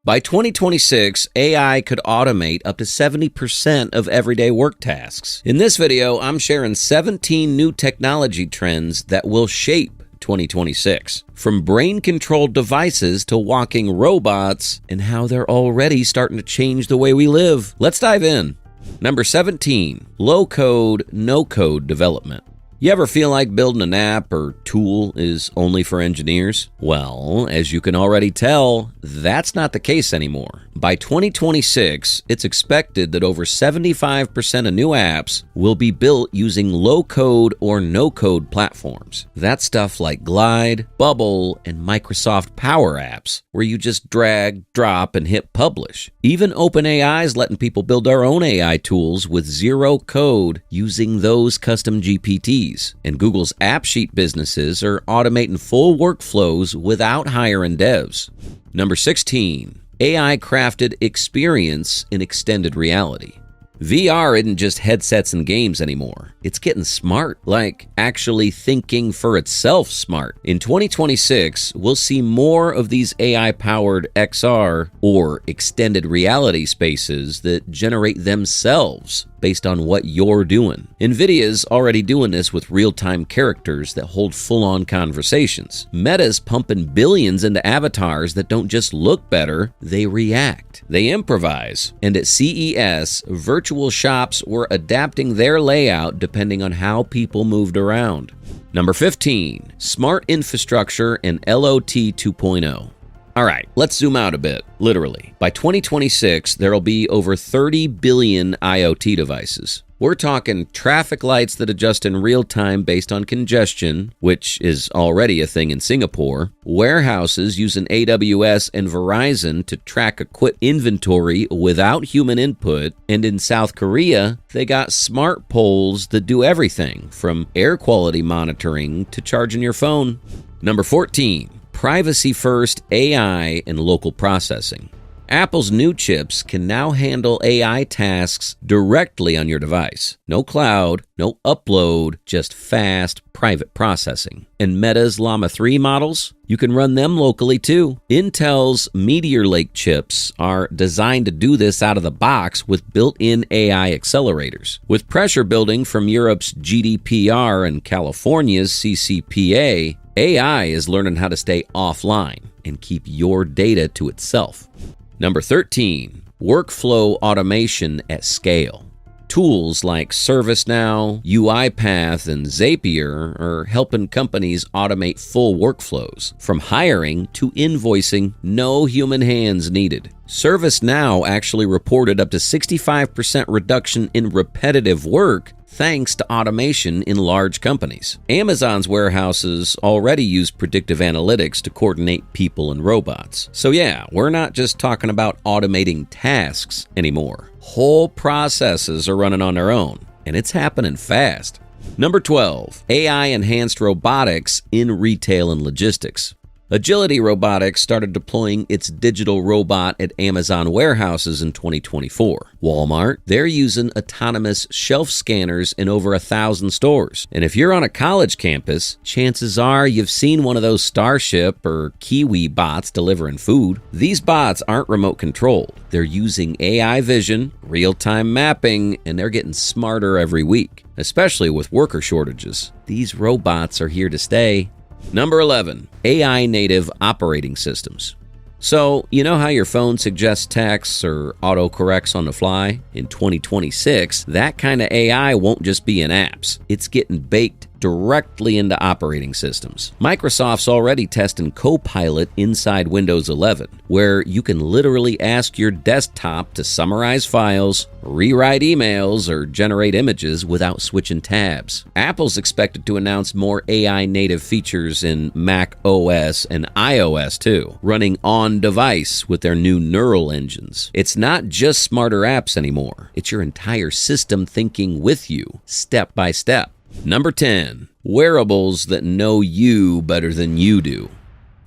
By 2026, AI could automate up to 70% of everyday work tasks. In this video, I'm sharing 17 new technology trends that will shape 2026. From brain-controlled devices to walking robots, and how they're already starting to change the way we live. Let's dive in. Number 17, low-code, no-code development. You ever feel like building an app or tool is only for engineers? Well, as you can already tell, that's not the case anymore. By 2026, it's expected that over 75% of new apps will be built using low-code or no-code platforms. That's stuff like Glide, Bubble, and Microsoft Power Apps, where you just drag, drop, and hit publish. Even OpenAI is letting people build their own AI tools with zero code using those custom GPTs. And Google's AppSheet businesses are automating full workflows without hiring devs. Number 16, AI-crafted experience in extended reality. VR isn't just headsets and games anymore. It's getting smart, like actually thinking for itself smart. In 2026, we'll see more of these AI-powered XR or extended reality spaces that generate themselves based on what you're doing. NVIDIA's already doing this with real-time characters that hold full-on conversations. Meta's pumping billions into avatars that don't just look better, they react. They improvise. And at CES, virtual shops were adapting their layout depending on how people moved around. Number 15, smart infrastructure and LOT 2.0. All right, let's zoom out a bit, literally. By 2026, there'll be over 30 billion IoT devices. We're talking traffic lights that adjust in real time based on congestion, which is already a thing in Singapore, warehouses using AWS and Verizon to track equipment inventory without human input, and in South Korea, they got smart poles that do everything from air quality monitoring to charging your phone. Number 14. Privacy-first AI and local processing. Apple's new chips can now handle AI tasks directly on your device. No cloud, no upload, just fast, private processing. And Meta's Llama 3 models, you can run them locally too. Intel's Meteor Lake chips are designed to do this out of the box with built-in AI accelerators. With pressure building from Europe's GDPR and California's CCPA, AI is learning how to stay offline and keep your data to itself. Number 13, workflow automation at scale. Tools like ServiceNow, UiPath, and Zapier are helping companies automate full workflows. From hiring to invoicing, no human hands needed. ServiceNow actually reported up to 65% reduction in repetitive work thanks to automation in large companies. Amazon's warehouses already use predictive analytics to coordinate people and robots. So yeah, we're not just talking about automating tasks anymore. Whole processes are running on their own, and it's happening fast. Number 12, AI-enhanced robotics in retail and logistics. Agility Robotics started deploying its digital robot at Amazon warehouses in 2024. Walmart, they're using autonomous shelf scanners in over 1,000 stores. And if you're on a college campus, chances are you've seen one of those Starship or Kiwi bots delivering food. These bots aren't remote controlled. They're using AI vision, real-time mapping, and they're getting smarter every week, especially with worker shortages. These robots are here to stay. Number 11, AI native operating systems. So, you know how your phone suggests texts or autocorrects on the fly? In 2026, that kind of AI won't just be in apps. It's getting baked directly into operating systems. Microsoft's already testing Copilot inside Windows 11, where you can literally ask your desktop to summarize files, rewrite emails, or generate images without switching tabs. Apple's expected to announce more AI-native features in Mac OS and iOS too, running on-device with their new neural engines. It's not just smarter apps anymore. It's your entire system thinking with you, step by step. Number 10, wearables that know you better than you do.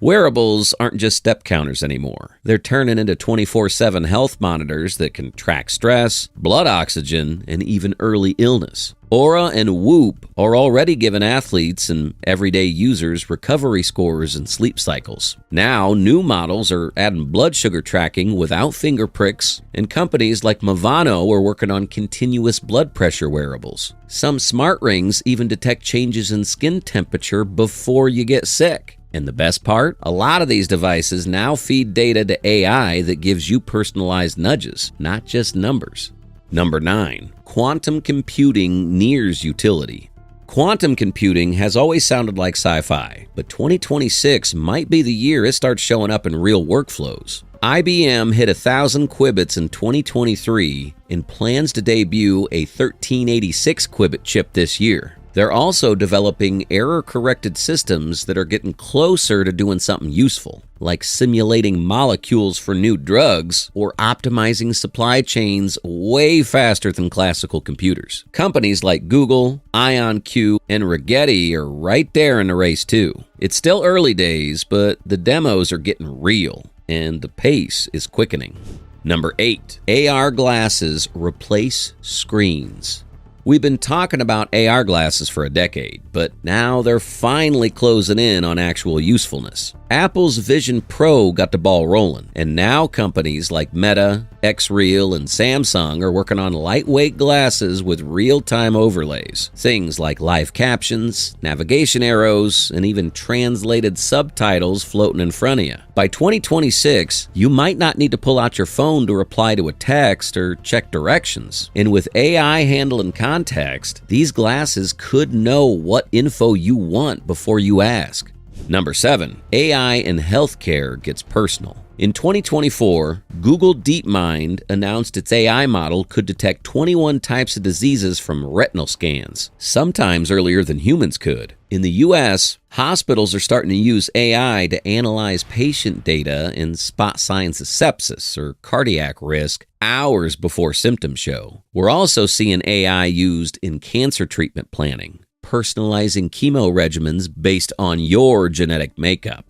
Wearables aren't just step counters anymore. They're turning into 24/7 health monitors that can track stress, blood oxygen, and even early illness. Oura and Whoop are already giving athletes and everyday users recovery scores and sleep cycles. Now, new models are adding blood sugar tracking without finger pricks, and companies like Movano are working on continuous blood pressure wearables. Some smart rings even detect changes in skin temperature before you get sick. And the best part? A lot of these devices now feed data to AI that gives you personalized nudges, not just numbers. Number 9. Quantum computing nears utility. Quantum computing has always sounded like sci-fi, but 2026 might be the year it starts showing up in real workflows. IBM hit 1,000 qubits in 2023 and plans to debut a 1386 qubit chip this year. They're also developing error-corrected systems that are getting closer to doing something useful, like simulating molecules for new drugs or optimizing supply chains way faster than classical computers. Companies like Google, IonQ, and Rigetti are right there in the race too. It's still early days, but the demos are getting real, and the pace is quickening. Number 8. AR glasses replace screens. We've been talking about AR glasses for a decade, but now they're finally closing in on actual usefulness. Apple's Vision Pro got the ball rolling, and now companies like Meta, Xreal, and Samsung are working on lightweight glasses with real-time overlays. Things like live captions, navigation arrows, and even translated subtitles floating in front of you. By 2026, you might not need to pull out your phone to reply to a text or check directions. And with AI handling context, these glasses could know what info you want before you ask. Number 7. AI in healthcare gets personal. In 2024, Google DeepMind announced its AI model could detect 21 types of diseases from retinal scans, sometimes earlier than humans could. In the U.S., hospitals are starting to use AI to analyze patient data and spot signs of sepsis or cardiac risk hours before symptoms show. We're also seeing AI used in cancer treatment planning, personalizing chemo regimens based on your genetic makeup.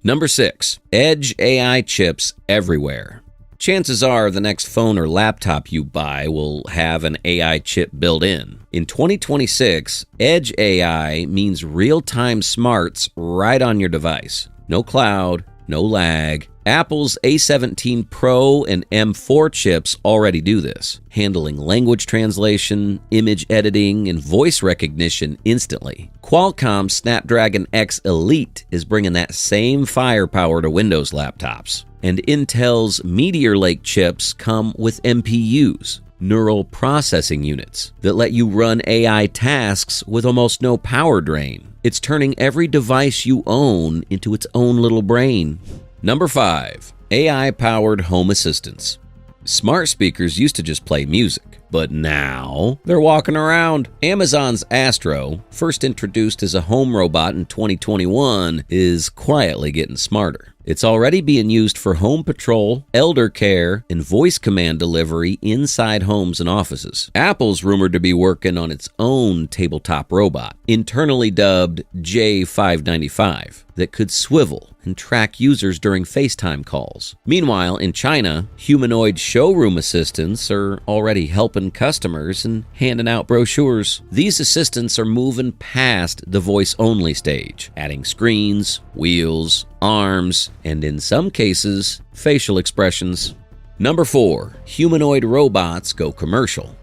Number 6. Edge AI chips everywhere. Chances are the next phone or laptop you buy will have an AI chip built in. In 2026, Edge AI means real-time smarts right on your device. No cloud, no lag. Apple's A17 Pro and M4 chips already do this, handling language translation, image editing, and voice recognition instantly. Qualcomm's Snapdragon X Elite is bringing that same firepower to Windows laptops. And Intel's Meteor Lake chips come with NPUs, neural processing units, that let you run AI tasks with almost no power drain. It's turning every device you own into its own little brain. Number 5. AI-powered home assistants. Smart speakers used to just play music, but now they're walking around. Amazon's Astro, first introduced as a home robot in 2021, is quietly getting smarter. It's already being used for home patrol, elder care, and voice command delivery inside homes and offices. Apple's rumored to be working on its own tabletop robot, internally dubbed J595, that could swivel and track users during FaceTime calls. Meanwhile, in China, humanoid showroom assistants are already helping customers and handing out brochures. These assistants are moving past the voice-only stage, adding screens, wheels, arms, and in some cases, facial expressions. Number 4. Humanoid robots go commercial.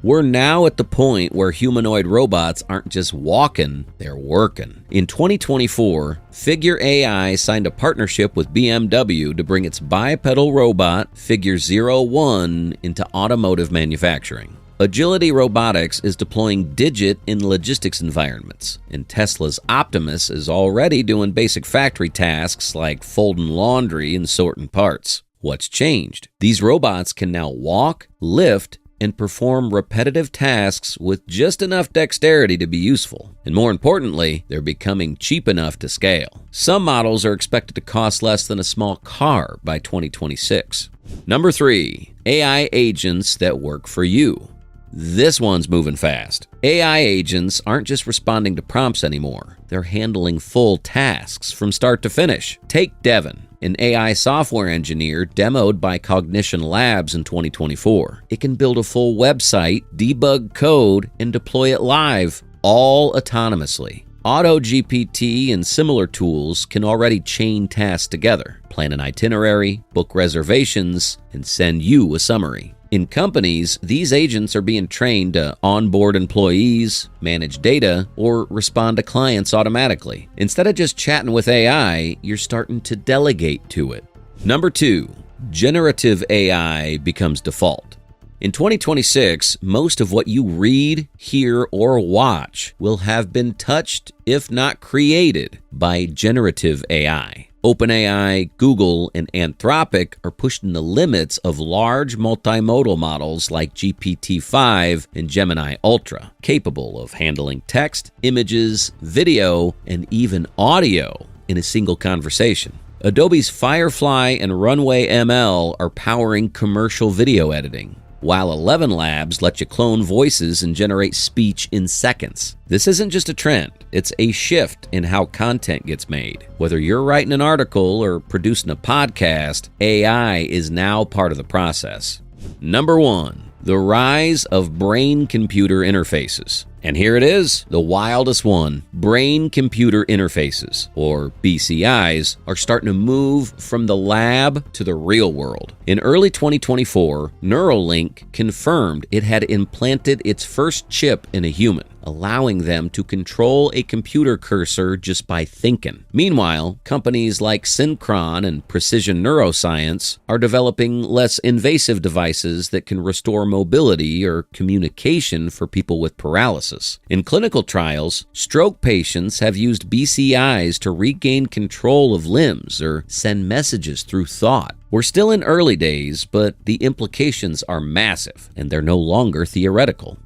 We're now at the point where humanoid robots aren't just walking, they're working. In 2024, Figure AI signed a partnership with BMW to bring its bipedal robot, Figure 01, into automotive manufacturing. Agility Robotics is deploying Digit in logistics environments, and Tesla's Optimus is already doing basic factory tasks like folding laundry and sorting parts. What's changed? These robots can now walk, lift, and perform repetitive tasks with just enough dexterity to be useful. And more importantly, they're becoming cheap enough to scale. Some models are expected to cost less than a small car by 2026. Number 3. AI agents that work for you. This one's moving fast. AI agents aren't just responding to prompts anymore. They're handling full tasks from start to finish. Take Devin, an AI software engineer demoed by Cognition Labs in 2024. It can build a full website, debug code, and deploy it live, all autonomously. AutoGPT and similar tools can already chain tasks together, plan an itinerary, book reservations, and send you a summary. In companies, these agents are being trained to onboard employees, manage data, or respond to clients automatically. Instead of just chatting with AI, you're starting to delegate to it. Number 2, generative AI becomes default. In 2026, most of what you read, hear, or watch will have been touched, if not created, by generative AI. OpenAI, Google, and Anthropic are pushing the limits of large multimodal models like GPT-5 and Gemini Ultra, capable of handling text, images, video, and even audio in a single conversation. Adobe's Firefly and Runway ML are powering commercial video editing, while 11 Labs let you clone voices and generate speech in seconds. This isn't just a trend, it's a shift in how content gets made. Whether you're writing an article or producing a podcast, AI is now part of the process. Number 1, the rise of brain-computer interfaces. And here it is, the wildest one. Brain-computer interfaces, or BCIs, are starting to move from the lab to the real world. In early 2024, Neuralink confirmed it had implanted its first chip in a human, allowing them to control a computer cursor just by thinking. Meanwhile, companies like Synchron and Precision Neuroscience are developing less invasive devices that can restore mobility or communication for people with paralysis. In clinical trials, stroke patients have used BCIs to regain control of limbs or send messages through thought. We're still in early days, but the implications are massive, and they're no longer theoretical.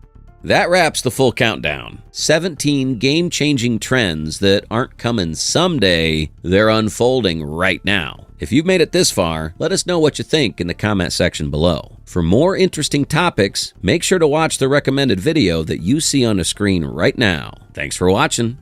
That wraps the full countdown. 17 game-changing trends that aren't coming someday, they're unfolding right now. If you've made it this far, let us know what you think in the comment section below. For more interesting topics, make sure to watch the recommended video that you see on the screen right now. Thanks for watching.